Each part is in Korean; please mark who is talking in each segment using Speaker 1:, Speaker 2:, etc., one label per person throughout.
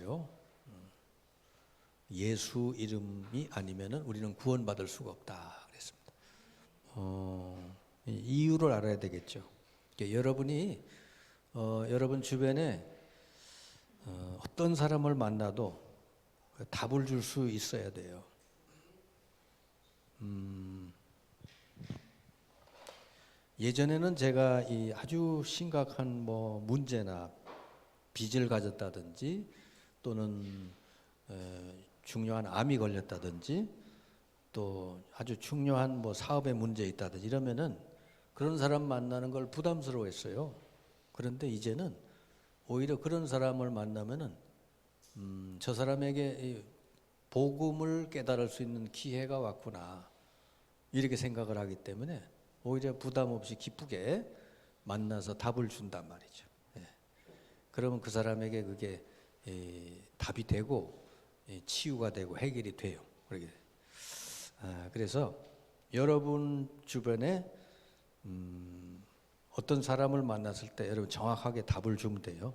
Speaker 1: 있어요. 예수 이름이 아니면은 우리는 구원받을 수가 없다 그랬습니다. 이유를 알아야 되겠죠. 그러니까 여러분이 여러분 주변에 어떤 사람을 만나도 답을 줄 수 있어야 돼요. 예전에는 제가 이 아주 심각한 뭐 문제나 빚을 가졌다든지 또는 중요한 암이 걸렸다든지 또 아주 중요한 뭐 사업에 문제 있다든지 이러면은 그런 사람 만나는 걸 부담스러워했어요. 그런데 이제는 오히려 그런 사람을 만나면은 저 사람에게 복음을 깨달을 수 있는 기회가 왔구나 이렇게 생각을 하기 때문에 오히려 부담 없이 기쁘게 만나서 답을 준단 말이죠. 예. 그러면 그 사람에게 그게 답이 되고 치유가 되고 해결이 돼요. 그래서 여러분 주변에 어떤 사람을 만났을 때 여러분 정확하게 답을 주면 돼요.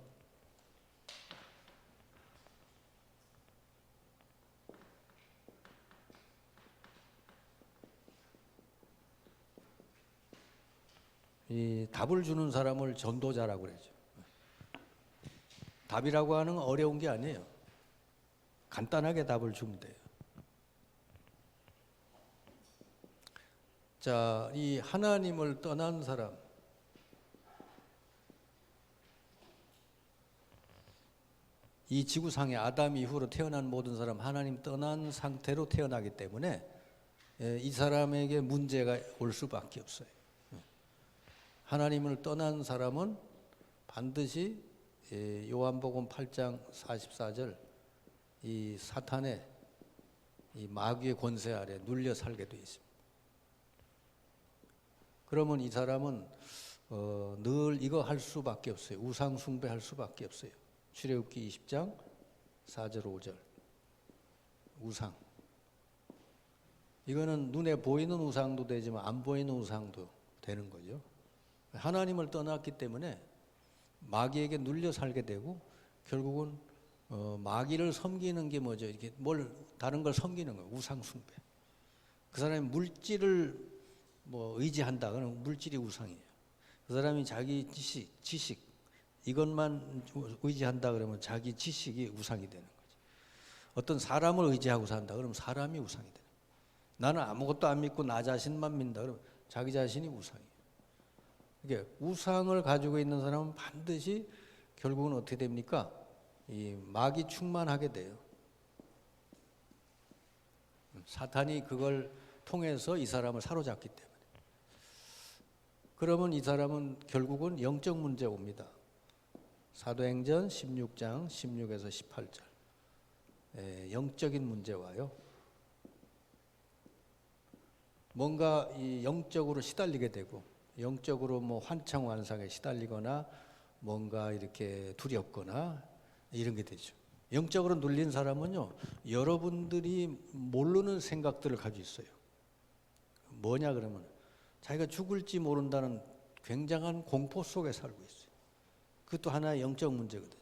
Speaker 1: 이 답을 주는 사람을 전도자라고 그러죠. 답이라고 하는 건 어려운 게 아니에요. 간단하게 답을 주면 돼요. 자, 이 하나님을 떠난 사람, 이 지구상에 아담 이후로 태어난 모든 사람 하나님 떠난 상태로 태어나기 때문에 이 사람에게 문제가 올 수밖에 없어요. 하나님을 떠난 사람은 반드시 요한복음 8장 44절 이 사탄의 이 마귀의 권세 아래 눌려 살게 되어 있습니다. 그러면 이 사람은 늘 이거 할 수밖에 없어요. 우상 숭배할 수밖에 없어요. 출애굽기 20장 4절 5절 우상. 이거는 눈에 보이는 우상도 되지만 안 보이는 우상도 되는 거죠. 하나님을 떠났기 때문에 마귀에게 눌려 살게 되고 결국은 마귀를 섬기는 게 뭐죠? 이렇게 뭘 다른 걸 섬기는 거예요. 우상 숭배. 그 사람이 물질을 뭐 의지한다. 그러면 물질이 우상이에요. 그 사람이 자기 지식 이것만 의지한다 그러면 자기 지식이 우상이 되는 거죠. 어떤 사람을 의지하고 산다 그러면 사람이 우상이 되는 거예요. 나는 아무것도 안 믿고 나 자신만 믿는다 그러면 자기 자신이 우상이에요. 이게 우상을 가지고 있는 사람은 반드시 결국은 어떻게 됩니까? 이 마귀 충만하게 돼요. 사탄이 그걸 통해서 이 사람을 사로잡기 때문에. 그러면 이 사람은 결국은 영적 문제가 옵니다. 사도행전 16장 16에서 18절. 영적인 문제 와요. 뭔가 이 영적으로 시달리게 되고 영적으로 뭐 환청환상에 시달리거나 뭔가 이렇게 두렵거나 이런 게 되죠. 영적으로 눌린 사람은요, 여러분들이 모르는 생각들을 가지고 있어요. 뭐냐 그러면 자기가 죽을지 모른다는 굉장한 공포 속에 살고 있어요. 그것도 하나의 영적 문제거든요.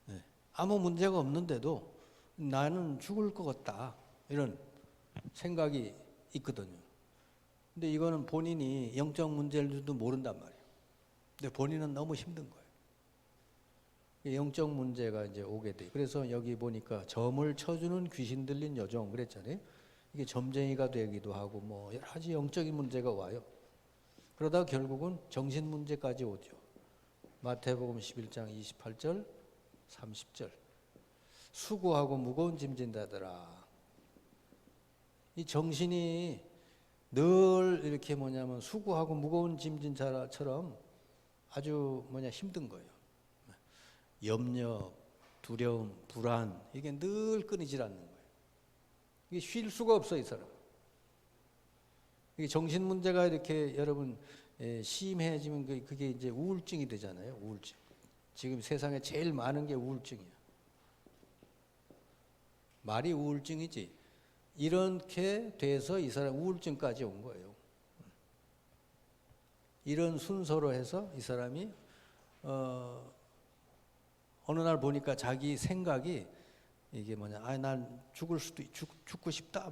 Speaker 1: 네. 아무 문제가 없는데도 나는 죽을 것 같다 이런 생각이 있거든요. 근데 이거는 본인이 영적 문제일지도 모른단 말이에요. 근데 본인은 너무 힘든 거예요. 영적 문제가 이제 오게 돼. 그래서 여기 보니까 점을 쳐주는 귀신 들린 여종 그랬잖아요. 이게 점쟁이가 되기도 하고 뭐 여러 가지 영적인 문제가 와요. 그러다 결국은 정신 문제까지 오죠. 마태복음 11장 28절 30절 수고하고 무거운 짐진 자들아. 이 정신이 늘 이렇게 뭐냐면 수고하고 무거운 짐진 자처럼 아주 힘든 거예요. 염려, 두려움, 불안 이게 늘 끊이질 않는 거예요. 이게 쉴 수가 없어요, 이 사람. 이게 정신 문제가 이렇게 여러분 심해지면 그게 이제 우울증이 되잖아요. 우울증. 지금 세상에 제일 많은 게 우울증이야. 말이 우울증이지. 이렇게 돼서 이 사람 우울증까지 온 거예요. 이런 순서로 해서 이 사람이 어느 날 보니까 자기 생각이 이게 뭐냐, 난 죽고 싶다,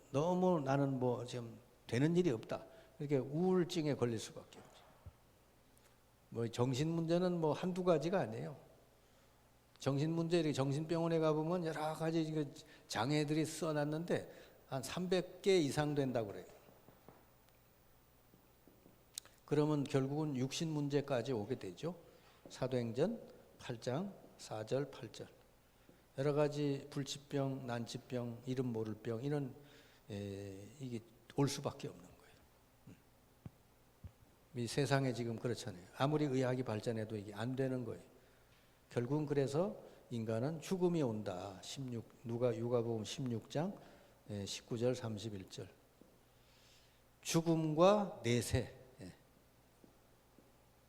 Speaker 1: 너무 나는 지금 되는 일이 없다. 이렇게 우울증에 걸릴 수밖에 없죠. 정신 문제는 한두 가지가 아니에요. 정신 문제, 이렇게 정신병원에 가보면 여러 가지 장애들이 써놨는데 한 300개 이상 된다고 그래요. 그러면 결국은 육신 문제까지 오게 되죠. 사도행전 8장 4절 8절. 여러 가지 불치병, 난치병, 이름 모를 병, 이런 이게 올 수밖에 없는 거예요. 이 세상에 지금 그렇잖아요. 아무리 의학이 발전해도 이게 안 되는 거예요. 결국은 그래서 인간은 죽음이 온다. 누가복음 16장 19절 31절. 죽음과 내세.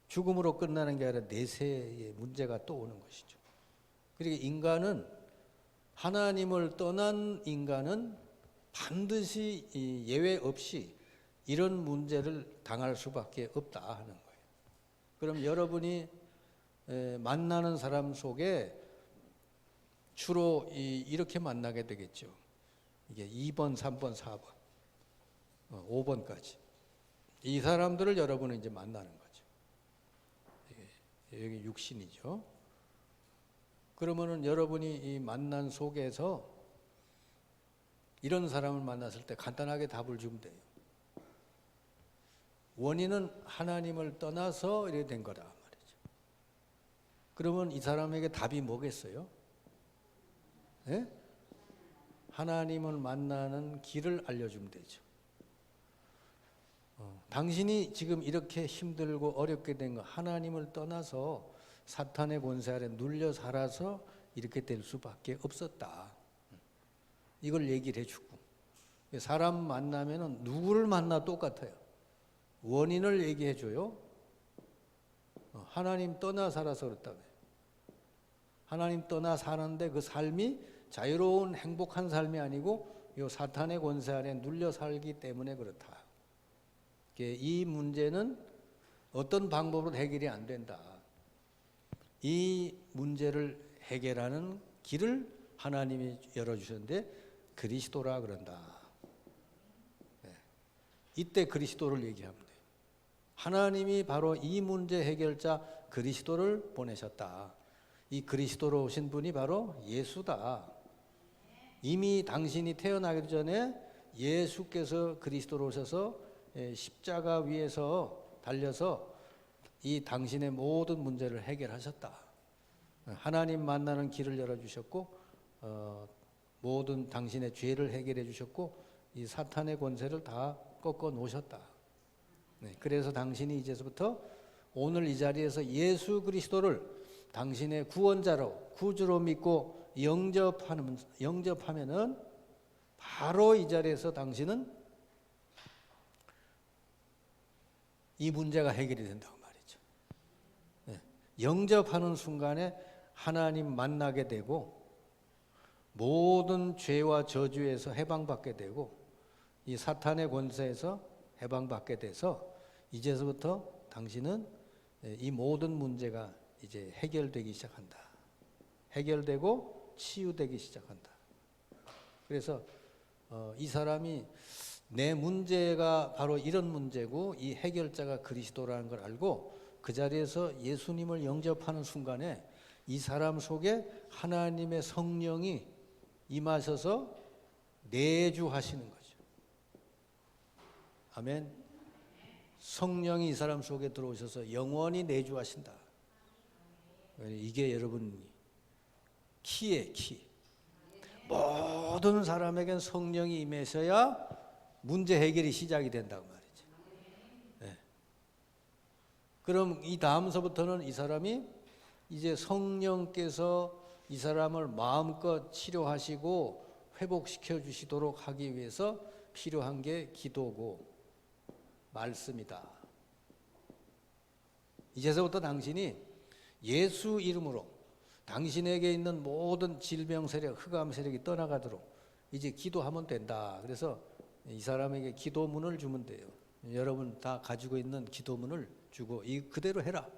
Speaker 1: 죽음으로 끝나는 게 아니라 내세의 문제가 또 오는 것이죠. 그러니까 인간은, 하나님을 떠난 인간은 반드시 예외 없이 이런 문제를 당할 수밖에 없다 하는 거예요. 그럼 여러분이 만나는 사람 속에 주로 이렇게 만나게 되겠죠. 이게 2번, 3번, 4번, 5번까지. 이 사람들을 여러분은 이제 만나는 거죠. 여기 육신이죠. 그러면은 여러분이 이 만난 속에서 이런 사람을 만났을 때 간단하게 답을 주면 돼요. 원인은 하나님을 떠나서 이렇게 된 거다 말이죠. 그러면 이 사람에게 답이 뭐겠어요? 네? 하나님을 만나는 길을 알려주면 되죠. 당신이 지금 이렇게 힘들고 어렵게 된 거, 하나님을 떠나서 사탄의 권세 아래 눌려 살아서 이렇게 될 수밖에 없었다. 이걸 얘기를 해주고, 사람 만나면은 누구를 만나 똑같아요. 원인을 얘기해줘요. 하나님 떠나 살아서 그렇다고요. 하나님 떠나 사는데 그 삶이 자유로운 행복한 삶이 아니고 이 사탄의 권세 아래 눌려 살기 때문에 그렇다. 이 문제는 어떤 방법으로 해결이 안 된다. 이 문제를 해결하는 길을 하나님이 열어주셨는데 그리스도라 그런다. 이때 그리스도를 얘기하면 돼요. 하나님이 바로 이 문제 해결자 그리스도를 보내셨다. 이 그리스도로 오신 분이 바로 예수다. 이미 당신이 태어나기 전에 예수께서 그리스도로 오셔서 십자가 위에서 달려서 이 당신의 모든 문제를 해결하셨다. 하나님 만나는 길을 열어주셨고 모든 당신의 죄를 해결해 주셨고 이 사탄의 권세를 다 꺾어 놓으셨다. 그래서 당신이 이제부터 오늘 이 자리에서 예수 그리스도를 당신의 구원자로 구주로 믿고 영접하면은 바로 이 자리에서 당신은 이 문제가 해결이 된다고 말이죠. 영접하는 순간에 하나님 만나게 되고 모든 죄와 저주에서 해방받게 되고 이 사탄의 권세에서 해방받게 돼서 이제서부터 당신은 이 모든 문제가 이제 해결되기 시작한다. 해결되고 치유되기 시작한다. 그래서 이 사람이 내 문제가 바로 이런 문제고 이 해결자가 그리스도라는 걸 알고 그 자리에서 예수님을 영접하는 순간에 이 사람 속에 하나님의 성령이 임하셔서 내주하시는 거죠. 아멘. 성령이 이 사람 속에 들어오셔서 영원히 내주하신다. 이게 여러분 키예요, 키. 모든 사람에겐 성령이 임하셔야 문제 해결이 시작이 된다고 말이죠. 네. 그럼 이 다음서부터는 이 사람이 이제 성령께서 이 사람을 마음껏 치료하시고 회복시켜 주시도록 하기 위해서 필요한 게 기도고 말씀이다. 이제서부터 당신이 예수 이름으로 당신에게 있는 모든 질병 세력, 흑암 세력이 떠나가도록 이제 기도하면 된다. 그래서 이 사람에게 기도문을 주면 돼요. 여러분 다 가지고 있는 기도문을 주고 이 그대로 해라.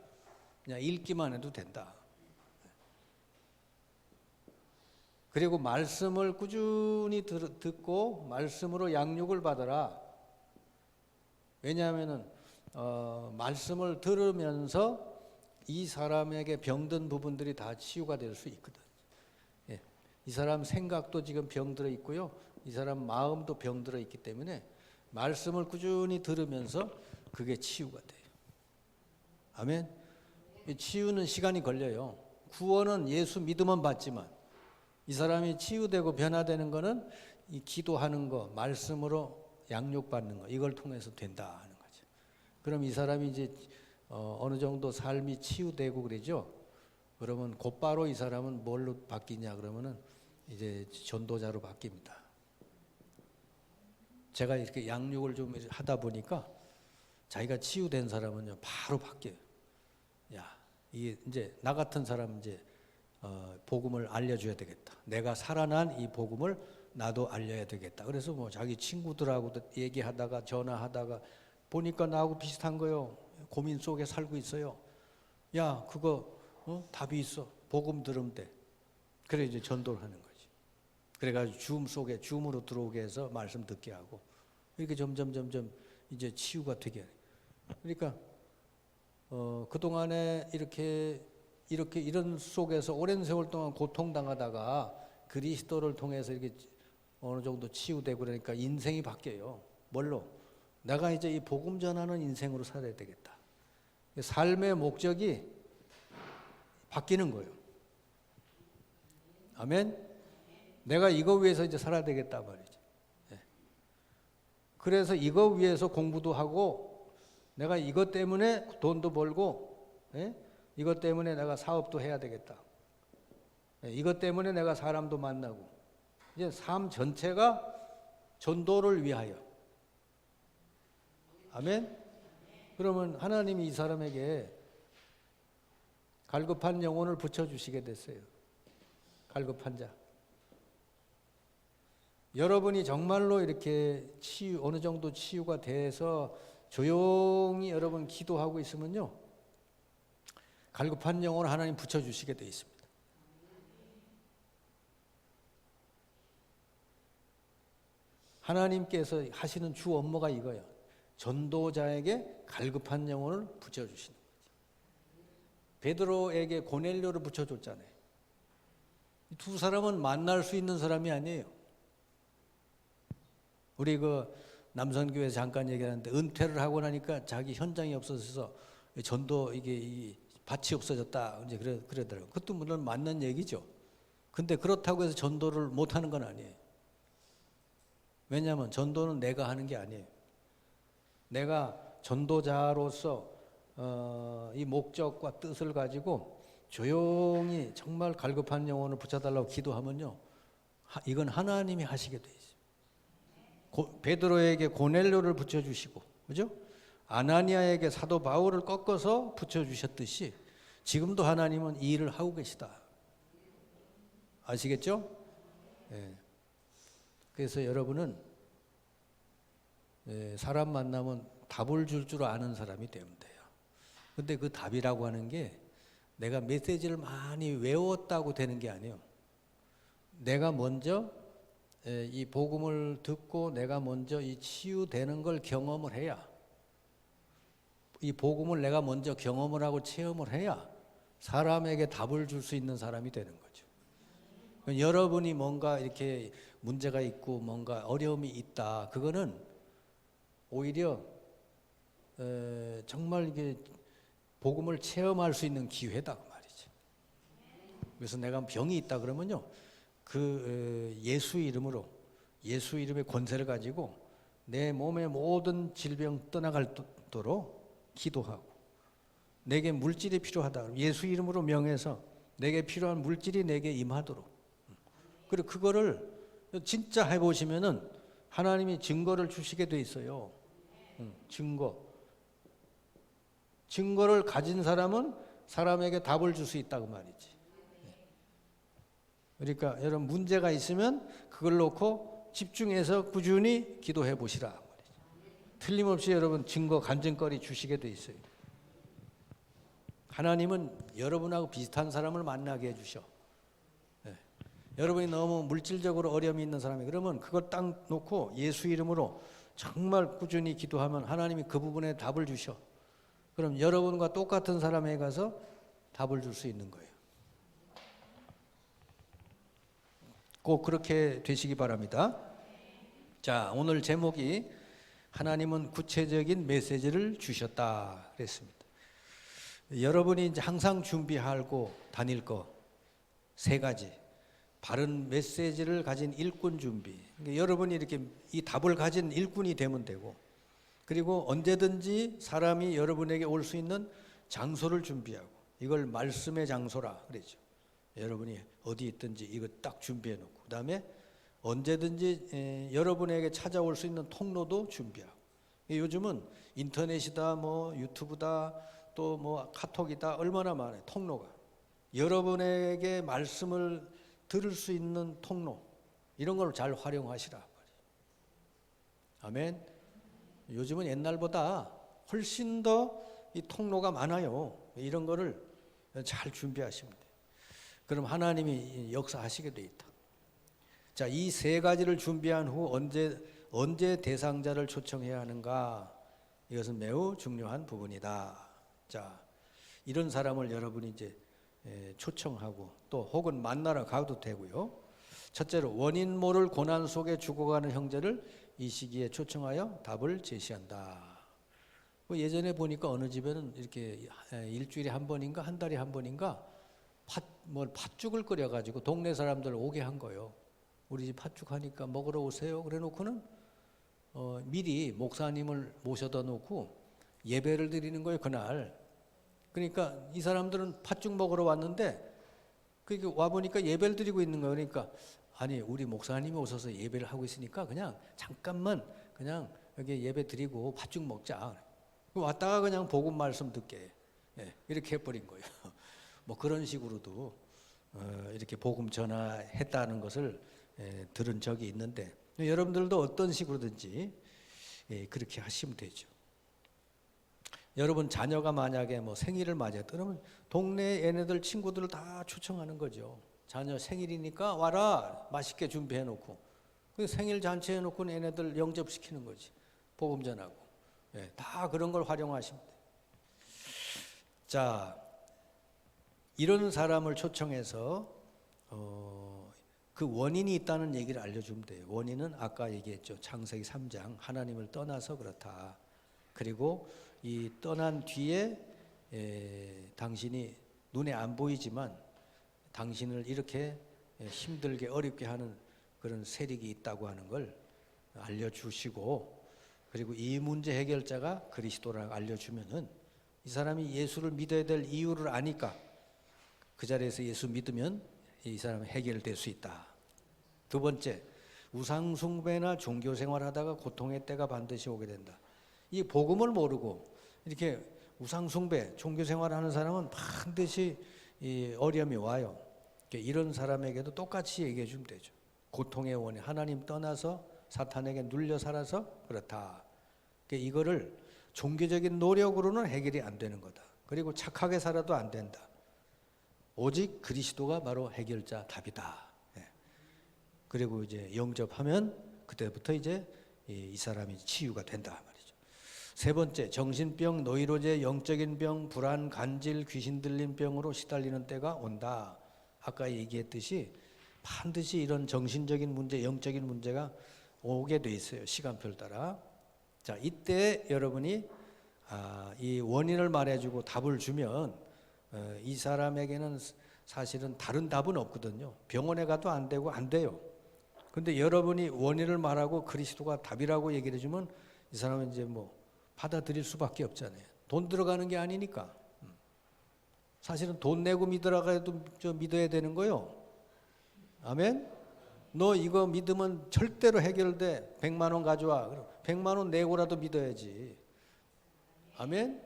Speaker 1: 그냥 읽기만 해도 된다. 그리고 말씀을 꾸준히 듣고 말씀으로 양육을 받아라. 왜냐하면은 말씀을 들으면서 이 사람에게 병든 부분들이 다 치유가 될 수 있거든. 예. 이 사람 생각도 지금 병들어 있고요. 이 사람 마음도 병들어 있기 때문에 말씀을 꾸준히 들으면서 그게 치유가 돼요. 아멘. 치유는 시간이 걸려요. 구원은 예수 믿으면 받지만 이 사람이 치유되고 변화되는 거는 이 기도하는 거, 말씀으로 양육받는 거, 이걸 통해서 된다 하는 거죠. 그럼 이 사람이 이제 어느 정도 삶이 치유되고 그러죠. 그러면 곧바로 이 사람은 뭘로 바뀌냐 그러면은 이제 전도자로 바뀝니다. 제가 이렇게 양육을 좀 하다 보니까 자기가 치유된 사람은요 바로 바뀌어요. 야, 이게 이제 나 같은 사람 이제 복음을 알려줘야 되겠다. 내가 살아난 이 복음을 나도 알려야 되겠다. 그래서 뭐 자기 친구들하고도 얘기하다가 전화하다가 보니까 나하고 비슷한 거요. 고민 속에 살고 있어요. 야, 그거 답이 있어. 복음 들으면 돼. 그래 이제 전도를 하는 거지. 그래가지고 줌으로 들어오게 해서 말씀 듣게 하고 이렇게 점점 이제 치유가 되게 해요. 그러니까 그동안에 이런 속에서 오랜 세월 동안 고통당하다가 그리스도를 통해서 이렇게 어느 정도 치유되고 그러니까 인생이 바뀌어요. 뭘로? 내가 이제 이 복음 전하는 인생으로 살아야 되겠다. 삶의 목적이 바뀌는 거예요. 아멘? 내가 이거 위해서 이제 살아야 되겠다 말이죠. 네. 그래서 이거 위해서 공부도 하고 내가 이것 때문에 돈도 벌고 이것 때문에 내가 사업도 해야 되겠다. 이것 때문에 내가 사람도 만나고 이제 삶 전체가 전도를 위하여. 아멘? 그러면 하나님이 이 사람에게 갈급한 영혼을 붙여주시게 됐어요. 갈급한 자. 여러분이 정말로 이렇게 어느 정도 치유가 돼서 조용히 여러분 기도하고 있으면요. 갈급한 영혼을 하나님 붙여주시게 돼 있습니다. 하나님께서 하시는 주 업무가 이거예요. 전도자에게 갈급한 영혼을 붙여주시는 거죠. 베드로에게 고넬료를 붙여줬잖아요. 두 사람은 만날 수 있는 사람이 아니에요. 우리 남선교회 잠깐 얘기하는데 은퇴를 하고 나니까 자기 현장이 없어져서 전도 이게 밭이 없어졌다 이제 그러더라고요. 그것도 물론 맞는 얘기죠. 근데 그렇다고 해서 전도를 못 하는 건 아니에요. 왜냐하면 전도는 내가 하는 게 아니에요. 내가 전도자로서 이 목적과 뜻을 가지고 조용히 정말 갈급한 영혼을 붙여달라고 기도하면요. 이건 하나님이 하시게 돼 있어요. 베드로에게 고넬료를 붙여주시고, 그죠? 아나니아에게 사도 바울을 꺾어서 붙여주셨듯이 지금도 하나님은 이 일을 하고 계시다. 아시겠죠? 네. 그래서 여러분은 사람 만나면 답을 줄 아는 사람이 되면 돼요. 근데 그 답이라고 하는 게 내가 메시지를 많이 외웠다고 되는 게 아니에요. 내가 먼저 이 복음을 듣고 내가 먼저 이 치유되는 걸 경험을 해야, 이 복음을 내가 먼저 경험을 하고 체험을 해야 사람에게 답을 줄 수 있는 사람이 되는 거죠. 여러분이 뭔가 이렇게 문제가 있고 뭔가 어려움이 있다. 그거는 오히려 정말 이게 복음을 체험할 수 있는 기회다 말이죠. 그래서 내가 병이 있다 그러면요, 예수 이름의 권세를 가지고 내 몸의 모든 질병 떠나갈도록 기도하고, 내게 물질이 필요하다. 예수 이름으로 명해서 내게 필요한 물질이 내게 임하도록. 그리고 그거를 진짜 해보시면은 하나님이 증거를 주시게 돼 있어요. 증거를 가진 사람은 사람에게 답을 줄 수 있다고 말이지. 그러니까 여러분 문제가 있으면 그걸 놓고 집중해서 꾸준히 기도해 보시라 말이지. 틀림없이 여러분 증거 간증거리 주시게 돼 있어요. 하나님은 여러분하고 비슷한 사람을 만나게 해주셔. 여러분이 너무 물질적으로 어려움이 있는 사람이 그러면 그걸 딱 놓고 예수 이름으로 정말 꾸준히 기도하면 하나님이 그 부분에 답을 주셔. 그럼 여러분과 똑같은 사람에 가서 답을 줄 수 있는 거예요. 꼭 그렇게 되시기 바랍니다. 자, 오늘 제목이 하나님은 구체적인 메시지를 주셨다 그랬습니다. 여러분이 이제 항상 준비하고 다닐 거 세 가지. 바른 메시지를 가진 일꾼 준비. 그러니까 여러분이 이렇게 이 답을 가진 일꾼이 되면 되고, 그리고 언제든지 사람이 여러분에게 올 수 있는 장소를 준비하고, 이걸 말씀의 장소라 그러죠. 여러분이 어디 있든지 이거 딱 준비해 놓고, 그 다음에 언제든지 여러분에게 찾아올 수 있는 통로도 준비하고. 요즘은 인터넷이다, 뭐 유튜브다, 또 뭐 카톡이다, 얼마나 많아요, 통로가. 여러분에게 말씀을 들을 수 있는 통로, 이런 걸 잘 활용하시라. 아멘. 요즘은 옛날보다 훨씬 더 이 통로가 많아요. 이런 거를 잘 준비하시면 돼요. 그럼 하나님이 역사하시게 돼 있다. 자, 이 세 가지를 준비한 후 언제 대상자를 초청해야 하는가? 이것은 매우 중요한 부분이다. 자, 이런 사람을 여러분이 이제 초청하고 또 혹은 만나러 가도 되고요. 첫째로 원인 모를 고난 속에 죽어가는 형제를 이 시기에 초청하여 답을 제시한다. 예전에 보니까 어느 집에는 이렇게 일주일에 한 번인가 한 달에 한 번인가 팥죽을 끓여가지고 동네 사람들 오게 한 거예요. 우리 집 팥죽 하니까 먹으러 오세요. 그래 놓고는 미리 목사님을 모셔다 놓고 예배를 드리는 거예요, 그날. 그러니까 이 사람들은 팥죽 먹으러 왔는데 그게 와보니까 예배를 드리고 있는 거예요. 그러니까 아니, 우리 목사님이 오셔서 예배를 하고 있으니까 그냥 잠깐만 그냥 여기 예배 드리고 팥죽 먹자. 왔다가 그냥 복음 말씀 듣게, 이렇게 해버린 거예요. 뭐 그런 식으로도 이렇게 복음 전화했다는 것을 들은 적이 있는데, 여러분들도 어떤 식으로든지 그렇게 하시면 되죠. 여러분 자녀가 만약에 뭐 생일을 맞이했다 그러면 동네 얘네들 친구들을 다 초청하는 거죠. 자녀 생일이니까 와라, 맛있게 준비해 놓고. 생일 잔치 해 놓고 얘네들 영접시키는 거지. 복음 전하고. 다 그런 걸 활용하시면 돼요. 자, 이런 사람을 초청해서 그 원인이 있다는 얘기를 알려주면 돼요. 원인은 아까 얘기했죠. 창세기 3장, 하나님을 떠나서 그렇다. 그리고 이 떠난 뒤에 당신이 눈에 안 보이지만 당신을 이렇게 힘들게 어렵게 하는 그런 세력이 있다고 하는 걸 알려주시고, 그리고 이 문제 해결자가 그리스도라고 알려주면은 이 사람이 예수를 믿어야 될 이유를 아니까 그 자리에서 예수 믿으면 이 사람은 해결될 수 있다. 두 번째, 우상 숭배나 종교 생활하다가 고통의 때가 반드시 오게 된다. 이 복음을 모르고 이렇게 우상 숭배, 종교 생활하는 사람은 반드시 이 어려움이 와요. 이런 사람에게도 똑같이 얘기해 주면 되죠. 고통의 원인, 하나님 떠나서 사탄에게 눌려 살아서 그렇다. 이거를 종교적인 노력으로는 해결이 안 되는 거다. 그리고 착하게 살아도 안 된다. 오직 그리스도가 바로 해결자 답이다. 그리고 이제 영접하면 그때부터 이제 이 사람이 치유가 된다 말이죠. 세 번째, 정신병, 노이로제, 영적인 병, 불안, 간질, 귀신 들린 병으로 시달리는 때가 온다. 아까 얘기했듯이 반드시 이런 정신적인 문제, 영적인 문제가 오게 돼 있어요. 시간표를 따라. 자, 이때 여러분이 이 원인을 말해주고 답을 주면 이 사람에게는 사실은 다른 답은 없거든요. 병원에 가도 안 되고 안 돼요. 근데 여러분이 원인을 말하고 그리스도가 답이라고 얘기를 해주면 이 사람은 이제 뭐 받아들일 수밖에 없잖아요. 돈 들어가는 게 아니니까. 사실은 돈 내고 믿으라고 해도 믿어야 되는 거요. 아멘? 너 이거 믿으면 절대로 해결돼. 100만 원 가져와. 그럼 100만 원 내고라도 믿어야지. 아멘?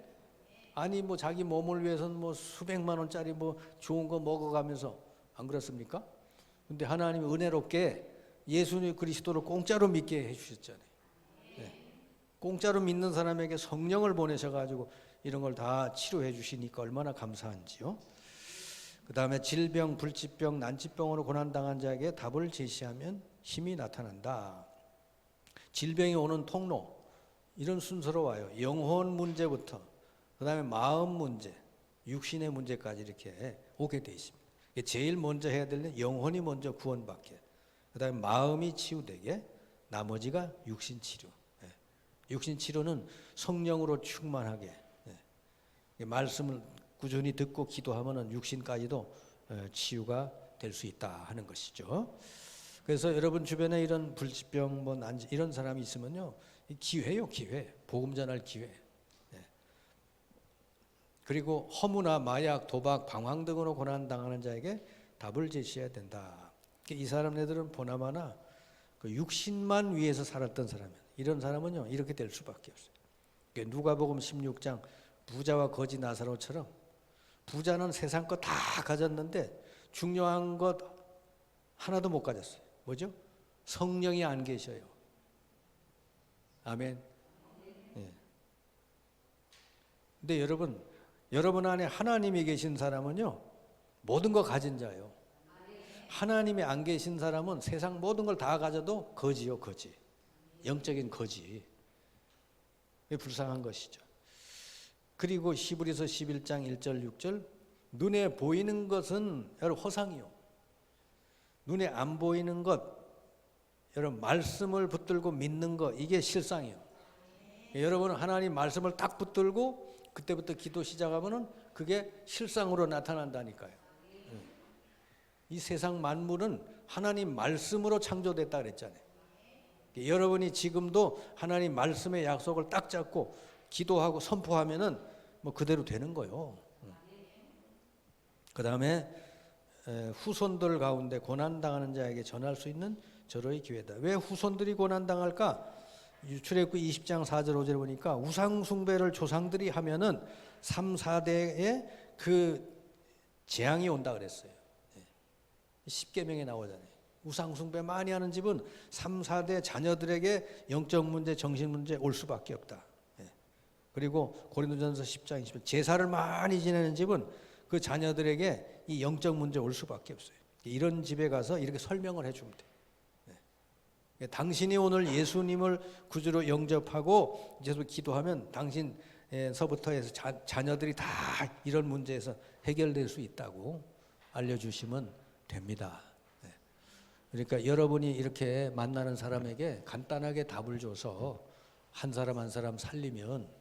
Speaker 1: 아니 뭐 자기 몸을 위해서는 뭐 수백만 원짜리 뭐 좋은 거 먹어가면서, 안 그렇습니까? 근데 하나님이 은혜롭게 예수님 그리스도를 공짜로 믿게 해주셨잖아요. 공짜로 믿는 사람에게 성령을 보내셔가지고 이런 걸 다 치료해 주시니까 얼마나 감사한지요. 그 다음에 질병, 불치병, 난치병으로 고난당한 자에게 답을 제시하면 힘이 나타난다. 질병이 오는 통로, 이런 순서로 와요. 영혼 문제부터, 그 다음에 마음 문제, 육신의 문제까지 이렇게 오게 돼 있습니다. 제일 먼저 해야 될 일, 영혼이 먼저 구원받게, 그 다음에 마음이 치유되게, 나머지가 육신 치료. 육신 치료는 성령으로 충만하게, 말씀을 꾸준히 듣고 기도하면은 육신까지도 치유가 될 수 있다 하는 것이죠. 그래서 여러분 주변에 이런 불치병, 뭐 난치 이런 사람이 있으면요, 기회요, 기회. 복음 전할 기회. 그리고 허무나 마약, 도박, 방황 등으로 고난당하는 자에게 답을 제시해야 된다. 이 사람네들은 보나마나 그 육신만 위해서 살았던 사람이에요. 이런 사람은요, 이렇게 될 수밖에 없어요. 누가복음 16장 부자와 거지 나사로처럼, 부자는 세상 거 다 가졌는데 중요한 것 하나도 못 가졌어요. 뭐죠? 성령이 안 계셔요. 아멘. 네. 근데 여러분 안에 하나님이 계신 사람은요, 모든 거 가진 자예요. 하나님이 안 계신 사람은 세상 모든 걸 다 가져도 거지요, 거지. 영적인 거지. 불쌍한 것이죠. 그리고 히브리서 11장 1절 6절, 눈에 보이는 것은 여러분 허상이요, 눈에 안 보이는 것, 여러분 말씀을 붙들고 믿는 것, 이게 실상이요. 여러분은 하나님 말씀을 딱 붙들고 그때부터 기도 시작하면은 그게 실상으로 나타난다니까요. 이 세상 만물은 하나님 말씀으로 창조됐다 그랬잖아요. 여러분이 지금도 하나님 말씀의 약속을 딱 잡고 기도하고 선포하면은 뭐 그대로 되는 거예요. 그 다음에 후손들 가운데 고난당하는 자에게 전할 수 있는 절호의 기회다. 왜 후손들이 고난당할까? 출애굽기 20장 4절 5절 보니까 우상 숭배를 조상들이 하면은 3, 4대에 그 재앙이 온다 그랬어요. 10계명에 나오잖아요. 우상 숭배 많이 하는 집은 3, 4대 자녀들에게 영적 문제, 정신 문제 올 수밖에 없다. 그리고 고린도전서 10장 20절, 제사를 많이 지내는 집은 그 자녀들에게 이 영적 문제 올 수밖에 없어요. 이런 집에 가서 이렇게 설명을 해주면 돼요. 당신이 오늘 예수님을 구주로 영접하고 이제서 기도하면 당신서부터 해서 자녀들이 다 이런 문제에서 해결될 수 있다고 알려주시면 됩니다. 그러니까 여러분이 이렇게 만나는 사람에게 간단하게 답을 줘서 한 사람 한 사람 살리면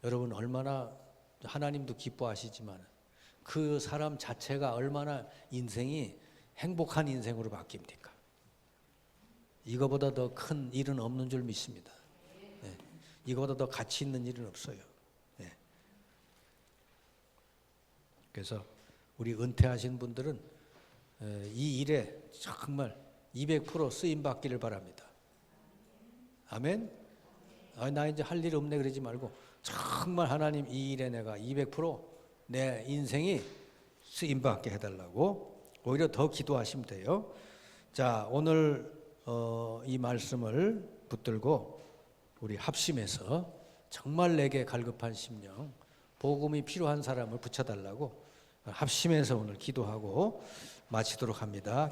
Speaker 1: 여러분 얼마나 하나님도 기뻐하시지만 그 사람 자체가 얼마나 인생이 행복한 인생으로 바뀝니까? 이거보다 더 큰 일은 없는 줄 믿습니다. 이거보다 더 가치 있는 일은 없어요. 그래서 우리 은퇴하신 분들은 이 일에 정말 200% 쓰임 받기를 바랍니다. 아멘. 나 이제 할 일 없네 그러지 말고 정말 하나님 이 일에 내가 200%내 인생이 쓰임 받게 해달라고 오히려 더 기도하시면 돼요. 자, 오늘 이 말씀을 붙들고 우리 합심해서 정말 내게 갈급한 심령, 복음이 필요한 사람을 붙여달라고 합심해서 오늘 기도하고 마치도록 합니다.